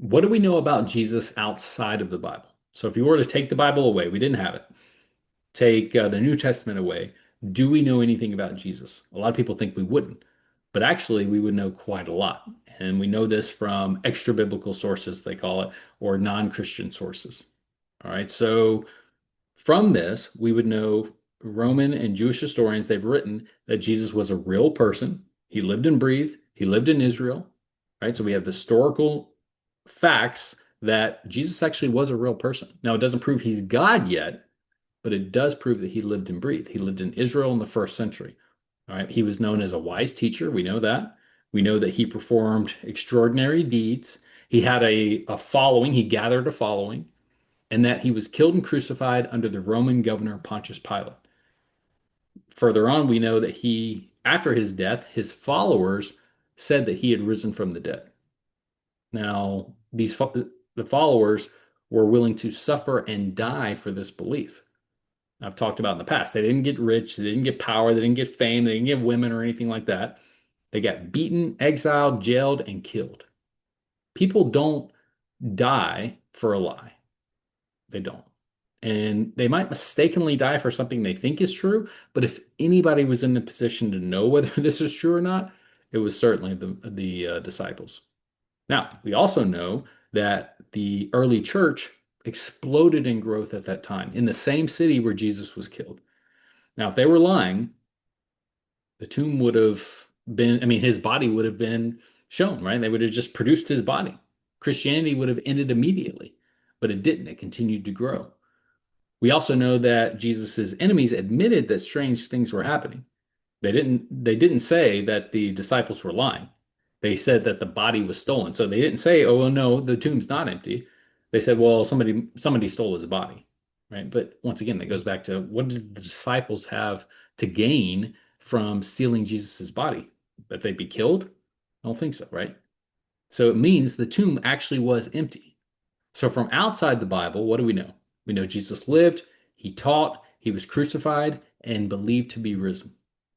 What do we know about Jesus outside of the Bible? So if you were to take the Bible away, we didn't have it. Take the New Testament away, do we know anything about Jesus? A lot of people think we wouldn't, but actually we would know quite a lot. And we know this from extra biblical sources, they call it, or non-Christian sources. All right. So from this, we would know Roman and Jewish historians, they've written that Jesus was a real person. He lived and breathed. He lived in Israel, right? So we have historical facts that Jesus actually was a real person. Now, it doesn't prove he's God yet, but it does prove that he lived and breathed. He lived in Israel in the first century. All right. He was known as a wise teacher. We know that. We know that he performed extraordinary deeds. He had a following, he gathered a following, and that he was killed and crucified under the Roman governor Pontius Pilate. Further on, we know that after his death, his followers said that he had risen from the dead. Now, the followers were willing to suffer and die for this belief. I've talked about in the past. They didn't get rich, they didn't get power, they didn't get fame, they didn't get women or anything like that. They got beaten, exiled, jailed, and killed. People don't die for a lie. They don't. And they might mistakenly die for something they think is true, but if anybody was in the position to know whether this is true or not, it was certainly the disciples. Now, we also know that the early church exploded in growth at that time in the same city where Jesus was killed. Now, if they were lying, the tomb would have been, I mean, his body would have been shown, right? They would have just produced his body. Christianity would have ended immediately, but it didn't. It continued to grow. We also know that Jesus's enemies admitted that strange things were happening. They didn't say that the disciples were lying. They said that the body was stolen. So they didn't say, "Oh, well, no, the tomb's not empty." They said, "Well, somebody stole his body." Right? But once again, that goes back to what did the disciples have to gain from stealing Jesus's body? That they'd be killed? I don't think so, right? So it means the tomb actually was empty. So from outside the Bible, what do we know? We know Jesus lived, he taught, he was crucified, and believed to be risen.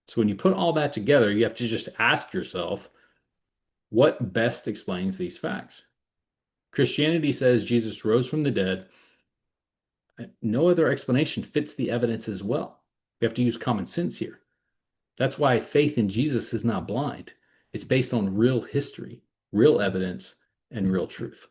So when you put all that together, you have to just ask yourself, what best explains these facts? Christianity says Jesus rose from the dead. No other explanation fits the evidence as well. We have to use common sense here. That's why faith in Jesus is not blind. It's based on real history, real evidence, and real truth.